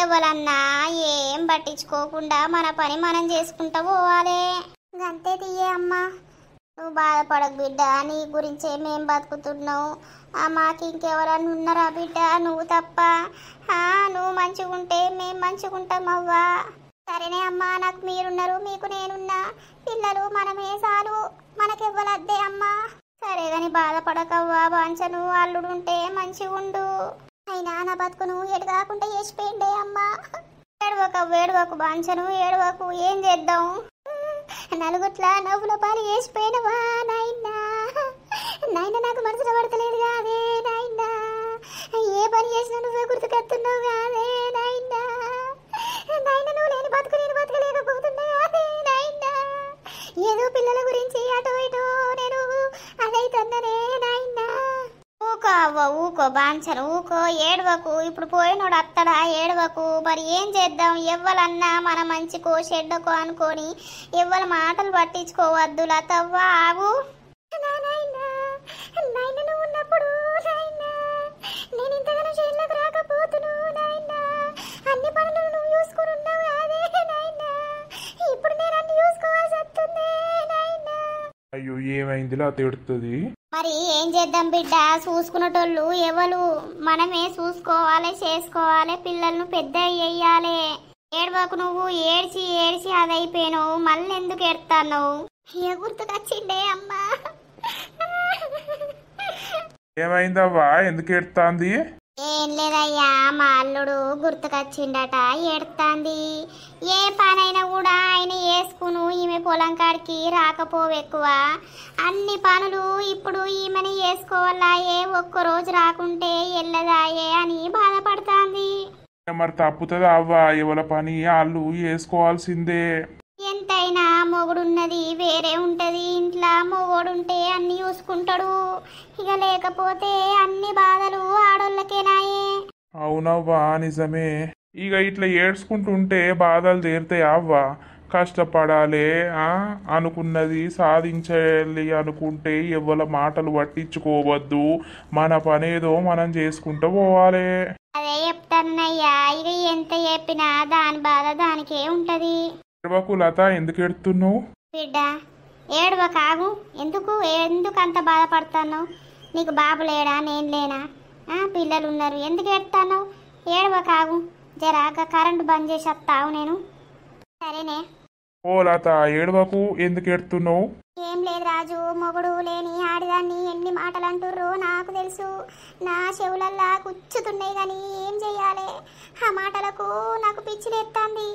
ఎవరన్నా ఏం పట్టించుకోకుండా మన పని మనం చేసుకుంటా పోవాలి. అంతే తీయే అమ్మా, నువ్వు బాధపడకు బిడ్డ, నీ గురించే మేం బతుకుతున్నావు. మాకు ఇంకెవరన్నా ఉన్నారా బిడ్డ? నువ్వు తప్ప. నువ్వు మంచిగా ఉంటే మేము మంచిగా ఉంటాం అవ్వా. సరేనే అమ్మా, నాకు మీరున్నారు, మీకు నేనున్నా, పిల్లలు మనమే చాలు, మనకెవ్వలద్దే అమ్మా. సరే గాని బాధపడకవ్వా, బాంచను అల్లుడుంటే మంచిగా ఉండు. అయినా నా బతుకును ఎడు కాకుండా చేసిపోయిండే అమ్మా. ఏడవకు బాంచను, ఏడవకు. ఏం చేద్దాం? నలుగుట్ల నవ్వుల పాలు వేసిపోయినవా నాయనా? నాయన నాకు మనసులో పడతలేదు కాదే నాయనా. ఏ పని చేసినా నువ్వే గుర్తుకెత్తున్నావు కాదే నాయనా. నాయన నువ్వు లేని బతుకు నేను బతకలేకపోతున్నా కాదే నాయనా. ఏదో పిల్లల గురించి అటు ఇటు నేను అదైతుందనే నాయనా. ఊకో అవ్వ ఊకో బాంచను, ఊకో, ఏడవకు. ఇప్పుడు పోయినోడు అత్తడా? ఏడవకు. మరి ఏం చేద్దాం? ఎవ్వలన్నా మన మంచికో చెడ్డకో అనుకొని ఎవ్వల మాటలు పట్టించుకోవద్దు. లతవ్వ ఆగు. నువ్వు ఉన్నప్పుడు నేను ఇంతగానో చేనులకు రాకపోతును నాయనా. అన్ని పనులు నువ్వు చూసుకుని ఉన్నావు కాదే నాయనా. ఇప్పుడు నేను అన్ని చూసుకోవాల్సి వస్తుంది నాయనా. అయ్యో ఏమైందిలా తిడుతుంది? మరి ఏం చేద్దాం బిడ్డ, చూసుకునేటోళ్ళు ఎవరు? మనమే చూసుకోవాలి, చేసుకోవాలి, పిల్లలను పెద్ద చెయ్యాలి. ఏడవకు నువ్వు. ఏడ్చి ఏడ్చి అదైపోయినావు, మళ్ళీ ఎందుకు ఏడుతావు? ఏ గుర్తుకొచ్చిండే అమ్మా. ఏమైందవ్వా, ఎందుకు ఏడుతాంది? ఏం లేదయ్యా, మా అల్లుడు గుర్తుకొచ్చిండట, ఏడుతాంది. ఏ పనైనా కూడా ఆయన వేసుకును, ఈమె పొలం కాడికి రాకపోవెక్కువ. అన్ని పనులు ఇప్పుడు ఈమెను వేసుకోవాలాయే, ఒక్కరోజు రాకుంటే వెళ్ళదాయే అని బాధపడుతుంది. మరి తప్పుతుందా అవ్వా? ఎవల పని వాళ్ళు వేసుకోవాల్సిందే. ఎంతైనా మొగుడున్నది వేరే ఉంటది. ఇంట్లో మొగుడుంటే అన్ని చూసుకుంటాడు, ఇక లేకపోతే అన్ని బాధలు ఆడోళ్ళకేనాయే. అవునవ్వా, నిజమే. ఇక ఇట్లా ఏడ్చుకుంటుంటే బాధలు తీరుతాయి అవ్వా. కష్టపడాలి, అనుకున్నది సాధించాలి అనుకుంటే ఎవ్వల మాటలు పట్టించుకోవద్దు. మన పనేదో మనం చేసుకుంటూ పోవాలి. అదే చెప్తానయ్యా, ఇక ఎంత చెప్పినా దాని బాధ దానికే ఉంటది. ఏడవకు లత, ఎందుకు ఎడుతున్నావు? బిడ్డ ఏడవ కాగు. ఎందుకు అంత బాధపడతాను? నీకు బాబు లేడా, నేను లేనా? పిల్లలు ఉన్నారు, ఎందుకు ఏడుతాను? ఏడవ కాగు. జరాక కరెంటు బంద్ చేసి వస్తావు నేను. సరేనే. ఓ లత, ఏడవకు, ఎందుకు ఎడుతున్నావు? ఏం లేదు రాజు, మొగుడు లేని ఆడిదాన్ని ఎన్ని మాటలు అంటుర్రో నాకు తెలుసు. నా చెవులల్లా కూర్చుతున్నాయి కానీ ఏం చెయ్యాలి? ఆ మాటలకు నాకు పిచ్చిలేస్తుంది.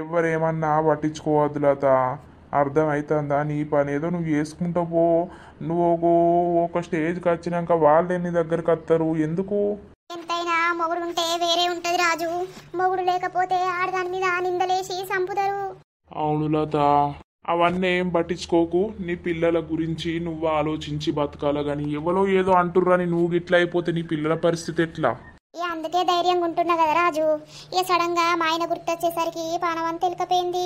ఎవరేమన్నా పట్టించుకోవద్దు లత, అర్థమవుతుందా? నీ పని ఏదో నువ్వు చేసుకుంటూ పో. నువ్వు ఒక స్టేజ్కి వచ్చినాక వాళ్ళే నీ దగ్గరికి వస్తారు. ఎందుకు? ఎంతైనా మొగుడు ఉంటే వేరే ఉంటది రాజు. మొగుడు లేకపోతే ఆడదాని మీద నిందలేసి చంపుతారు. అవును లత, అవన్నీ ఏం పట్టించుకోకు. నీ పిల్లల గురించి నువ్వు ఆలోచించి బతకాల గాని ఎవరో ఏదో అంటుర్రని నువ్వు గిట్లా అయిపోతే నీ పిల్లల పరిస్థితి ఎట్లా? అందుకే ధైర్యంగా ఉంటున్నా కదా రాజు. ఇక సడన్ గా మా ఆయన గుర్తొచ్చేసరికి పానవంత తెలికపోయింది.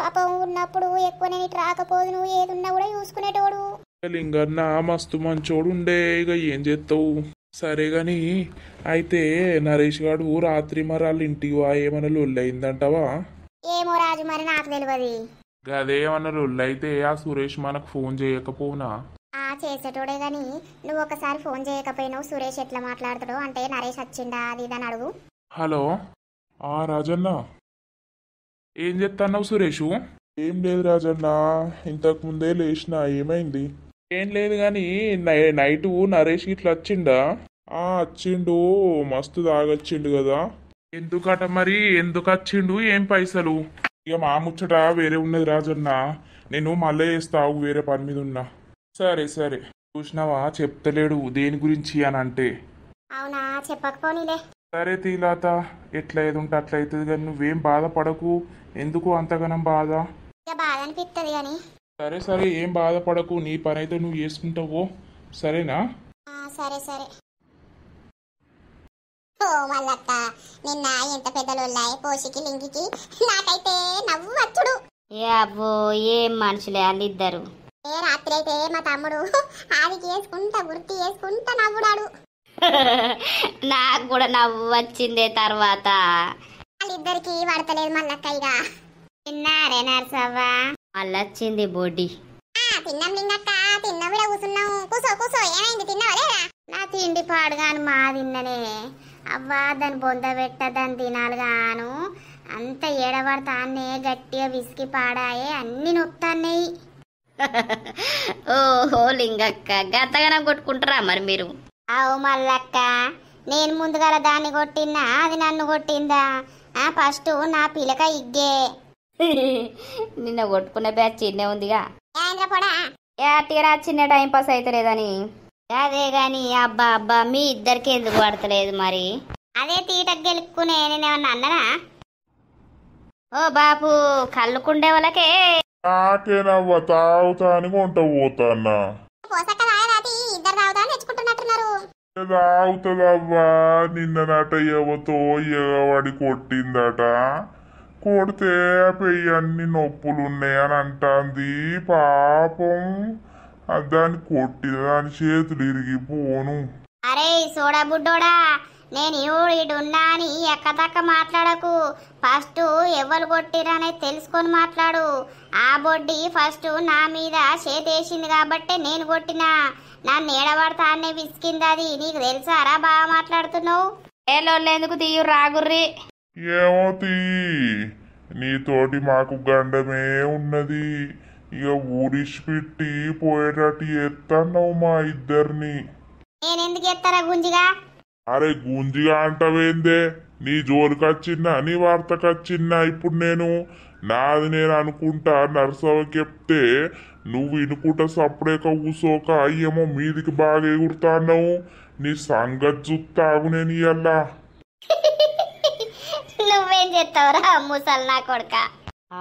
పాపం ఉన్నప్పుడు ఎక్కువ నేను ఇటు రాకపోదు, నువ్వు ఏదున్నా కూడా చూసుకునేటోడు. లింగన్న మస్తు మంచోడు ఉండే, ఇక ఏం చేస్తావు? సరే గాని అయితే నరేష్ గారు రాత్రి మరి వాళ్ళ ఇంటికి ఏమన్నా లొల్లయిందంటవా? ఏమో రాజు, మరి నాకు తెలియదు. గదేమన్నా లొల్లైతే ఆ సురేష్ మనకు ఫోన్ చేయకపోనా? చేసేటోడే గాని నువ్వు ఒకసారి ఫోన్ చేయకపోయినావు. సురేష్ ఎట్లా మాట్లాడతాడు అంటే నరేష్ వచ్చిండా అది ఇదని అడుగు. హలో రాజన్న, ఏం చెప్తున్నావు సురేషు? ఏం లేదు రాజన్న, ఇంతకు ముందే లేచిన. ఏమైంది? ఏం లేదు గాని నైటు నరేష్ ఇట్లా వచ్చిండా? వచ్చిండు, మస్తు తాగొచ్చిండు కదా. ఎందుకట మరి? ఎందుకు వచ్చిండు? ఏం పైసలు? ఇక మా ముచ్చట వేరే ఉన్నది రాజన్న, నేను మళ్ళీ చేస్తావు, వేరే పని మీద ఉన్నా. సరే సరే. చూసినావా చెప్తలేడు దేని గురించి అని అంటే. అవునా, చెప్పకపోనీలే. సరే తీలాత, ఎట్లా ఏది ఉంటే అట్లా అవుతుంది కానీ నువ్వేం బాధపడకు. ఎందుకు అంతగానం బాధ? ఇక బాధ అనిపిస్తుంది కానీ. సరే సరే, ఏం బాధపడకు, నీ పని అయితే నువ్వు చేసుకుంటావో. సరేనా? సరే సరే. ఓ మల్లక్క, నిన్న ఎంత పెద్దలున్నాయి పోషికి లింగికి, నాకైతే నవ్వు వచ్చుడు. ఏ అబ్బో, ఏం మనుషులే వాళ్ళిద్దరు. ఏ రాత్రి అయితే మా తమ్ముడు ఆదికి వేసుకుంటా గుర్తు వేసుకుంటా నవ్వుడాడు. నాకు కూడా నవ్వు వచ్చిందే. తర్వాత వాళ్ళిద్దరికి పడతలేదు మల్లక్క. ఇక తిన్నారే నర్సవ్వ? మళ్ళొచ్చింది బొడ్డి. తిన్నాం లింగక్క, తిన్నా కూడా కూర్చున్నాం. కూసో కూసో, ఏమైంది తిన్నావా లేదా? నా తిండి పాడుగాను మా తిన్ననే. అవ్వా దాన్ని బొంద పెట్ట దాన్ని తినాలి గాను అంత ఏడబడతానే గట్టిగా విసికి పాడాయే, అన్ని నొప్పుతాన్నాయి. ఓహో లింగక్క, గతగనం కొట్టుకుంటారా మరి మీరు? అవు మల్లక్క, నేను ముందుగల దాన్ని కొట్టినా అది నన్ను కొట్టిందా? ఫస్ట్ నా పిలక ఇగ్గే. నిన్న కొట్టుకున్న బ్యాచ్ చిన్నే ఉందిగా. పొడా యాటిరా చిన్న టైం పాస్ అవుతలేదని. అదే గాని అబ్బా అబ్బా, మీ ఇద్దరికి ఎందుకు పడతలేదు మరి? అదే తీటకు గెలుక్కునే నేనేమన్నా అన్ననా? ఓ బాపు, కళ్ళుకుండే వాళ్ళకే నాకేనవ్వ తాగుతా అని కొంట పోతాన్నా. పోసక్క తాగరాది, ఇద్దరు తాగుతా తెచ్చుకుంటున్నట్టున్నారు. తాగుతుందవ్వా. నిన్న నట ఎవతో ఎగవాడి కొట్టిందట. కొడితే పెయ్యి అన్ని నొప్పులున్నాయని అంటాంది. పాపం దాన్ని కొట్టిన దాని చేతులు ఇరిగిపోను. అరే సోడా బుడ్డోడా, నేను ఇడున్నా అని ఎక్కతక్క మాట్లాడకు. ఫస్ట్ ఎవరు కొట్టిరనే తెలుసుకొని మాట్లాడు. ఆ బొడ్డి ఫస్ట్ నా మీద చేతేసింది కాబట్టే నేను కొట్టినా. నన్ను ఏడబడతా అనే విసికింది అది. నీకు తెలుసారా? బాగా మాట్లాడుతున్నావు. ఏలోళ్ళెందుకు తీయు రాగుర్రి. ఏమో తీ, నీతోటి మాకు గండమే ఉన్నది. ఇక ఊరిషి పెట్టి పోయేటట్టు ఎత్తన్నావు మా ఇద్దరిని. నేనెందుకు ఎత్తారా గుంజిగా? అరే గుంజిగా అంటవేందే? నీ జోలికొచ్చిన్నా నీ వార్తకొచ్చిన్నా ఇప్పుడు నాది నేను అనుకుంటా. నర్సవ్వకి చెప్తే నువ్వు వినుకుంటా సప్పుడేక కూసోక ఏమో మీదికి బాగా ఎగురుతాన్నావు. నీ సంగతి చూస్తావు నేను ఇయ్యల్లా. నువ్వేం చేస్తావురా ముసలి నా కొడుక?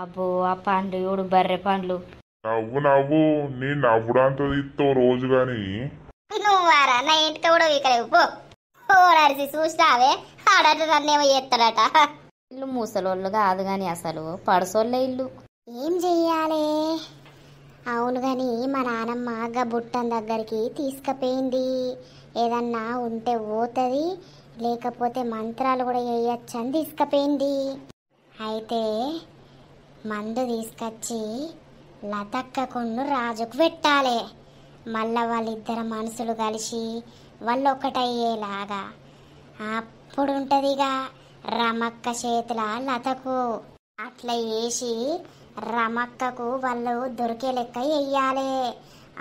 అబ్బో, ఆ పండ్లు చూడు, బర్రె పండ్లు. నవ్వు నవ్వు, నీ నవ్వుడంత తీస్తావు రోజు గాని. నువ్వారా నా ఇంటికి కూడా వీకలేవు పో. ఓ నడిచి చూసినావే, ఆడట నన్నేమో చేస్తాడట. ఇల్లు ముసలోళ్ళు కాదు గాని అసలు పడసోళ్ళే ఇల్లు. ఏం చెయ్యాలే? అవును గాని మా నానమ్మ గా బుట్టన్ దగ్గరికి తీసుకుపోయింది. ఏదన్నా ఉంటే పోతుంది, లేకపోతే మంత్రాలు కూడా వేయచ్చని తీసుకుపోయింది. అయితే మందు తీసుకొచ్చి లతక్కకుండా రాజుకు పెట్టాలి. మళ్ళా వాళ్ళిద్దరు మనసులు కలిసి వాళ్ళు ఒకటయ్యేలాగా. అప్పుడు ఉంటదిగా రమక్క చేతుల లతకు. అట్లా వేసి రమక్కకు వాళ్ళు దొరికే లెక్క వెయ్యాలి.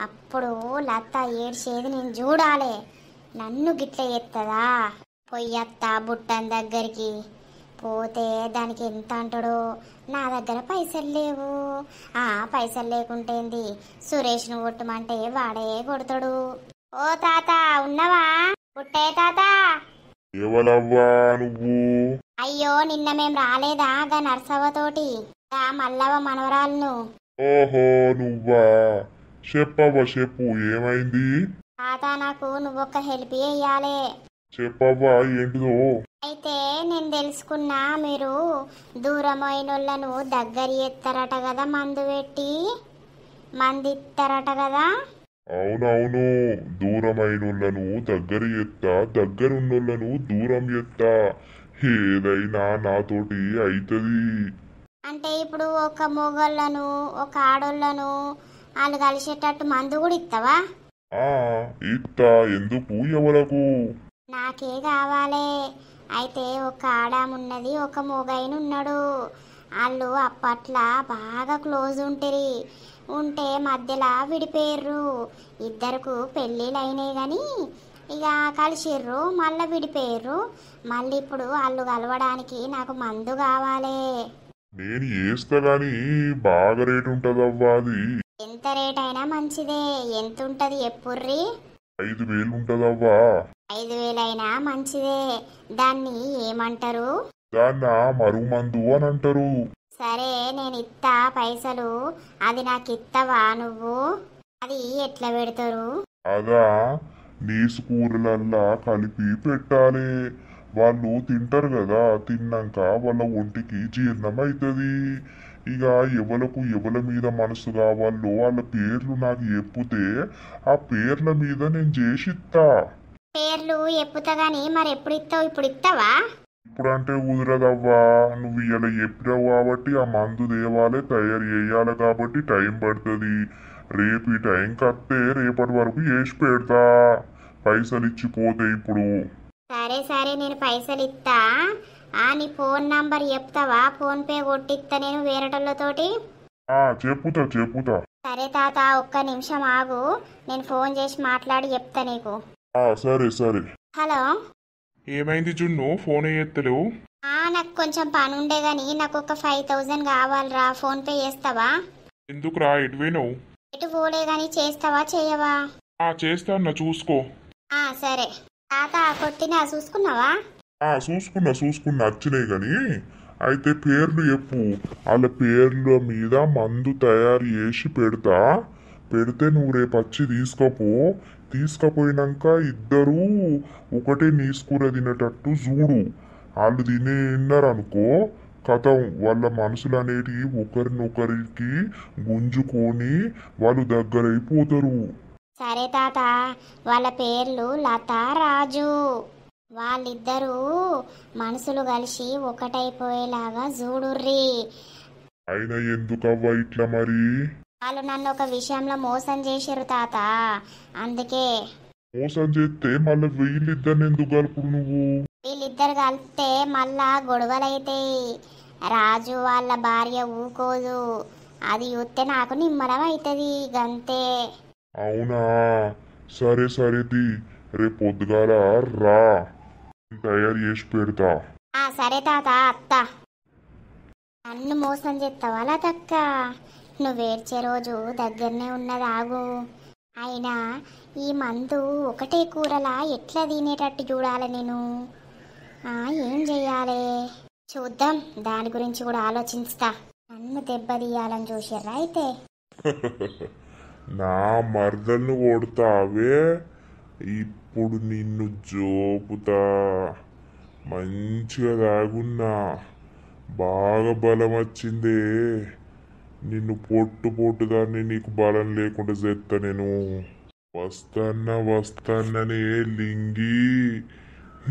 అప్పుడు లత ఏడ్చేది నేను చూడాలి. నన్ను గిట్ల ఎత్తదా? పొయ్యత్తా బుట్టన్ దగ్గరికి పోతే దానికి ఎంత అంటాడో. నా దగ్గర పైసలు లేవు. పైసలు లేకుంటేంది, సురేష్ను కొట్టమంటే వాడే కొడతాడు. ఓ తాత ఉన్నవా? పుట్టే తాత. ఎవలవ్వా నువ్వు? అయ్యో నిన్న మేం రాలేదా గా నర్సవ్వతోటి, మల్లవ్వ మనవరాలను. ఓహో నువ్వా? చెప్పవ్వా చెప్పు, ఏమైంది? తాత నాకు నువ్వొక్క హెల్ప్ చెయ్యాలి. చెప్పవ్వా ఏంటిదో? అయితే నేను తెలుసుకున్నా, మీరు దూరమైనోళ్ళను దగ్గర ఎత్తారట కదా, మందు పెట్టి మందిస్తారట కదా. అవునవును, దూరమైనోళ్ళను దగ్గర ఎత్తా, దగ్గరున్నోళ్ళను దూరం ఎత్తా. ఏదైనా నాతోటి అవుతుంది. అంటే ఇప్పుడు ఒక మొగోళ్ళను ఒక ఆడోళ్ళను వాళ్ళు కలిసేటట్టు మందు కూడా ఇస్తావా? ఆ ఇత్తా ఎందుకు ఎవరకు నాకే కావాలే. అయితే ఒక ఆడామున్నది, ఒక మొగైనున్నాడు. వాళ్ళు అప్పట్లా బాగా క్లోజ్ ఉంటిరి. ఉంటే మధ్యలో విడిపోయారు. ఇద్దరుకు పెళ్ళిళ్ళు అయినాయి కానీ ఇక కలిసిర్రు, మళ్ళీ విడిపోయారు. మళ్ళీ ఇప్పుడు వాళ్ళు కలవడానికి నాకు మందు కావాలే. నేను చేస్తా గాని బాగా రేటు ఉంటదవ్వా అది ఎంత రేట్ అయినా మంచిదే. ఎంత ఉంటది ఎప్పుర్రి? 5,000 ఉంటదవ్వా 5,000 అయినా మంచిదే. దాన్ని ఏమంటారు? దాన్న మరుమందు అని అంటారు. సరే, నేను ఇత్తా పైసలు. అది నాకు ఇత్తవా నువ్వు? అది ఎట్లా పెడతారు? అదా నీసు కూరలల్లా కలిపి పెట్టాలి. వాళ్ళు తింటారు కదా, తిన్నాక వాళ్ళ ఒంటికి జీర్ణం అవుతుంది. ఇక ఎవల మీద మనసు కావాలో వాళ్ళ పేర్లు నాకు చెప్పుతే ఆ పేర్ల మీద నేను చేసిత్తా. పేర్లు ఎప్పుతా గాని మరి ఎప్పుడు ఇస్తావు? ఇప్పుడు ఇస్తావా? ఇప్పుడంటే కుదరదవ్వా. నువ్వు ఇలా చెప్పినావు కాబట్టి ఆ మందు దేవాలే, తయారు చేయాలి కాబట్టి టైం పడుతుంది. రేపు ఈ టైంకి వస్తే రేపటి వరకు చేసి పెడతా. పైసలు ఇచ్చిపోతే ఇప్పుడు. సరే సరే, నేను పైసలు ఇస్తా. నీ ఫోన్ నంబర్ చెప్తావా? ఫోన్ పే కొట్టిస్తా నేను వేరేటోళ్ళతోటి. చెప్పుతా. సరే తాత, ఒక్క నిమిషం ఆగు. నేను ఫోన్ చేసి మాట్లాడి చెప్తా నీకు. సరే. హలో. ఏమైంది జున్ను, ఫోన్ ఎత్తలేవు? నాకు కొంచెం పని ఉండే గాని నాకు ఒక 5,000 కావాలిరా. ఫోన్ పే చేస్తావా? ఎందుకురా, ఎటువైనావు? ఎటు పోలే గాని చేస్తావా చేయవా? చేస్తాను, చూసుకో. సరే తాత, కొట్టినా చూసుకున్నావా? చూసుకున్నా వచ్చినాయి గాని అయితే పేర్లు చెప్పు. వాళ్ళ పేర్ల మీద మందు తయారు చేసి పెడితే నువ్వు రేపు వచ్చి తీసుకపోయినాక ఇద్దరు ఒకటే నీసుకూర తినేటట్టు చూడు. వాళ్ళు తిన్నారనుకో కథం, వాళ్ళ మనసులు అనేటివి ఒకరినొకరికి గుంజుకొని వాళ్ళు దగ్గరైపోతారు. సరే తాత, వాళ్ళ పేర్లు లత, రాజు. వాళ్ళిద్దరూ మనసులు కలిసి ఒకటైపోయేలాగా చూడుర్రి. అయినా ఎందుకవ్వా ఇట్లా మరి? వాళ్ళు నన్ను ఒక విషయంలో మోసం చేసిర్రు తాత, అందుకే. మోసం చేస్తే మళ్ళీ వీళ్ళిద్దరిని ఎందుకు కలుపుడు నువ్వు? వీళ్ళిద్దరు కలిపితే మళ్ళా గొడవలైతాయి. రాజు వాళ్ళ భార్య ఊకోదు. అది చూస్తే నాకు నిమ్మలం అవుతుంది, గంతే. అవునా, సరే రేపు పొద్దుగాల రా, తయారు చేసి పెడతా. సరే తాత, అత్త. నన్ను మోసం చేస్తావా లతక్క? నువ్వేడ్చే రోజు దగ్గరనే ఉన్నది, ఆగు. అయినా ఈ మందు ఒకటే కూరలా ఎట్లా తినేటట్టు చూడాలి నేను? ఏం చెయ్యాలి చూద్దాం. దాని గురించి కూడా ఆలోచిస్తా. నన్ను దెబ్బతీయాలని చూసిర్రా అయితే? నా మరదలను కొడతావే, ఇప్పుడు నిన్ను జోపుతా. మంచిగా తాగున్నా, బాగా బలం వచ్చిందే. నిన్ను పొట్టు దాన్ని నీకు బలం లేకుండా చేస్తా నేను. వస్తాననే లింగి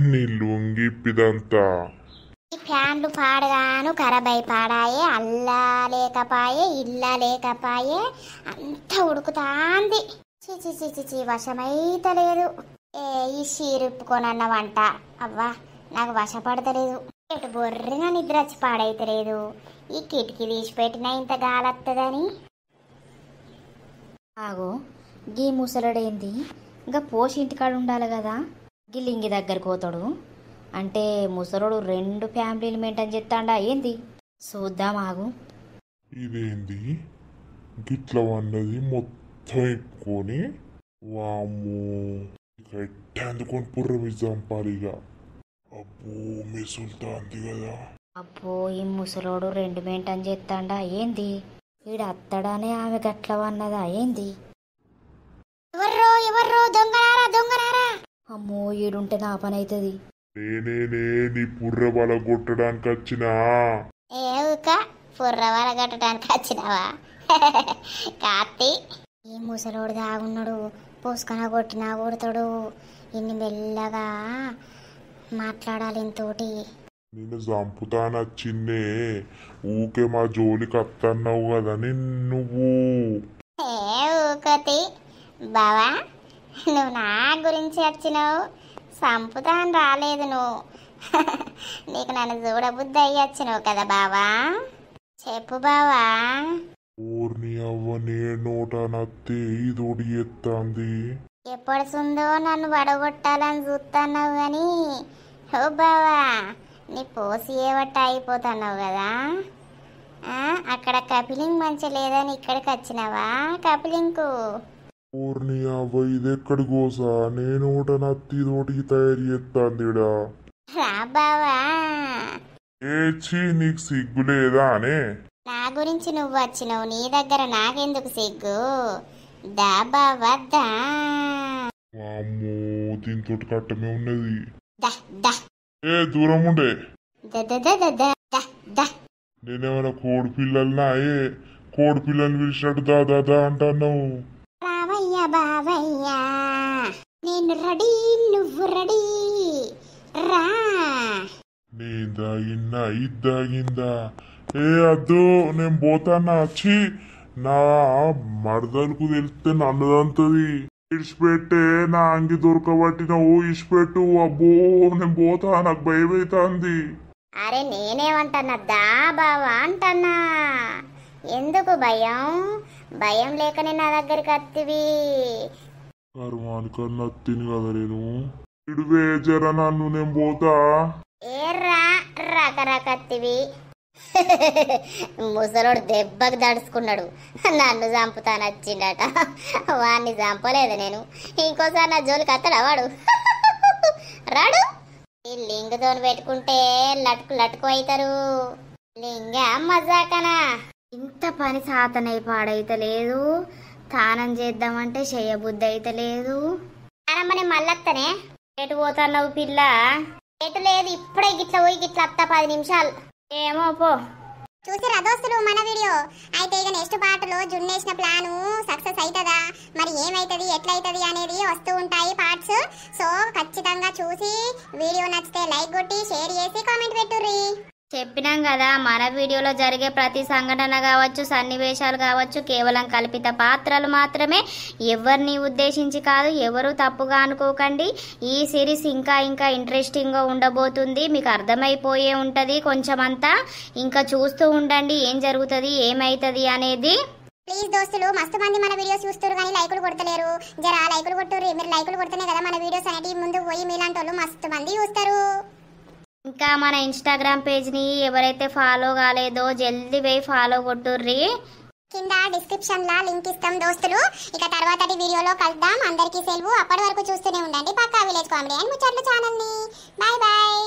నీ లుంగిప్పిదంతా. ఈ ఫ్యాన్లు పాడగాను ఖరాబై పాడాయే. అల్లా లేకపాయే, ఇల్లా లేకపాయే, అంతా ఉడుకుతాంది. చిచి వశమైతలేదు. ఈ చీరుప్పుకోనన్న వంట అవ్వా నాకు వశపడతలేదు. ఎటు బొర్రిన నిద్ర వచ్చి పాడైతలేదు. ఈ కిటికీ తీసి పెట్టినా ఇంత గాలత్తదని. ఆగో, గీ ముసలడేంది ఇంకా పోసి ఇంటికాడ ఉండాలి కదా, గిల్లింగి దగ్గరికి పోతాడు అంటే ముసలోడు 2 ఫ్యామిలీలు మెయింటైన్ చేస్తాడా ఏంది? చూద్దాం ఆగు. ఇదేంది గిట్ల వన్నది మొత్తం ఎక్కుని? వామ్మో, అందుకొని పుర్రమి చంపాలిగా. అబ్బో, మిసులుతాంది కదా. అబ్బో, ఈ ముసలోడు 2 మెయింటైన్ చేస్తాడా ఏంది? ఈడ అత్తడానే ఆమె గట్లవన్నదా ఏంది? ఎవర్రో దొంగనారా. అమ్మో, ఈడుంటే నా పని అవుతుంది. నేనే నీ పుర్ర బల కొట్టడానికి వచ్చినా. పుర్ర వలగట్టడానికి వచ్చినావా? కార్తీ, ఈ ముసలోడు దాగున్నాడు. పోసుకొని కొట్టినా కొడతాడు. ఇన్ని మెల్లగా మాట్లాడాలి ఇంతోటి. నిన్ను చంపుతానొచ్చిందే, ఊకే మా జోలికి అత్తన్నావు కదా నువ్వు. ఊకతి బావా, నువ్వు నా గురించి వచ్చినావు, సంపుతాను రాలేదు నువ్వు. నీకు నన్ను చూడబుద్ధి అయ్యి వచ్చినావు కదా బావా. చెప్పు బావా. ఊరిని అవ్వ నే నోట నత్తే ఇదోడి ఎత్తాంది. ఎప్పడుసుందో నన్ను వడగొట్టాలని చూస్తున్నావు కానీ ఓ బావా నీ పోసి ఏవట్ట అయిపోతున్నావు కదా. అక్కడ కపిలింగ్ మంచి లేదని ఇక్కడికి వచ్చినావా కపిలింగ్కు? ఊరిని అవ్వ ఇదెక్కడి కోసా నేను నోట నత్తి ఇదోటికి తయారు చేస్తాందిడా. రా బావా. ఏచి నీకు సిగ్గు లేదా అనే? నా గురించి నువ్వు వచ్చినావు, నీ దగ్గర నాకెందుకు సిగ్గు? దా బావా దా. వామ్మో దీంతో కట్టమే ఉన్నది. దా దా. ఏ దూరం ఉండే. దా. నేనేమైనా కోడి పిల్లలనా? ఏ కోడి పిల్లల్ని పిలిచినట్టు దాదా అంటున్నావు. రావయ్య బావయ్య నేను రెడీ, నువ్వు రెడీ రా. నేను దాగిన్నా ఇది దాగిందా? ఏ అద్దు నేను పోతానా. వచ్చి నా మరదలకు తెలిస్తే నన్నదంతది. ఇడిచిపెట్టే నా అంగి దొరకబట్టినవు, ఇడిచిపెట్టు. అబ్బో నేను పోతా, నాకు భయం అవుతుంది. అరే నేనేమంటన్నా దా బావా అంటన్నా. ఎందుకు భయం? భయం లేకనే నా దగ్గరికి వత్తివి. కర్మానికన్నా తిని కదా నేను. ఇడువే జర నన్ను, నేను పోతా. ఏర్రా రకరకత్తివి. ముసలోడు దెబ్బకి దడుచుకున్నాడు, నన్ను చంపుతాను వచ్చిండట. వాడిని చంపలేదు నేను. ఇంకోసారి నా జోలికి అత్తడా వాడు? రాడు. ఈ లింగతో పెట్టుకుంటే లటుకు లటుకు అవుతారు. లింగ మజాకనా. ఇంత పని సాతనై పాడైతే లేదు, తానం చేద్దామంటే చేయబుద్ధి అయితే లేదు. తానమ్మని మళ్ళత్తనే. ఎటు పోతున్నావు పిల్ల? ఎటు లేదు, ఇప్పుడే గిట్ల పోయి గిట్ల అత్త 10 నిమిషాలు. ఏమో పో. చూసిరా దోస్తులు మన వీడియో అయితే ఇక నెక్స్ట్ పార్ట్లో జున్నేసిన ప్లాను సక్సెస్ అవుతుందా, మరి ఏమైతుంది ఎట్లయితుంది అనేది వస్తూ ఉంటాయి పార్ట్స్. సో ఖచ్చితంగా చూసి వీడియో నచ్చితే లైక్ కొట్టి షేర్ చేసి కామెంట్ పెట్టుర్రి. చెప్పినాం కదా, మన వీడియోలో జరిగే ప్రతి సంఘటన కావచ్చు, సన్నివేశాలు కావచ్చు, కేవలం కల్పిత పాత్రలు మాత్రమే, ఎవరిని ఉద్దేశించి కాదు. ఎవరు తప్పుగా అనుకోకండి. ఈ సిరీస్ ఇంకా ఇంకా ఇంట్రెస్టింగ్గా ఉండబోతుంది, మీకు అర్థమైపోయే ఉంటుంది కొంచెమంతా. ఇంకా చూస్తూ ఉండండి ఏం జరుగుతుంది ఏమవుతుంది అనేది. ప్లీజ్ దోస్తులు, మస్తు మంది మన వీడియోస్ చూస్తారు కానీ లైకులు కొడతలేరు. జరా లైకులు కొట్టుర్రి. మీరు లైకులు కొడితేనే కదా మన వీడియోస్ అనేవి ముందుకు పోయి మీలాంటి వాళ్ళు మస్తు మంది చూస్తారు. ఇంకా మన ఇన్స్టాగ్రామ్ పేజ్ని ఎవరైతే ఫాలో కాలేదో జల్దీ పోయి ఫాలో కొట్టుర్రి. కింద డిస్క్రిప్షన్ లా లింక్ ఇస్తాం దోస్తులు. ఇక తర్వాతటి వీడియోలో కలుద్దాం. అందరికీ సెలవు. అప్పటి వరకు చూస్తూనే ఉండండి పక్కా విలేజ్ కామెడీ అండ్ ముచ్చట్లు ఛానల్ని. Bye bye.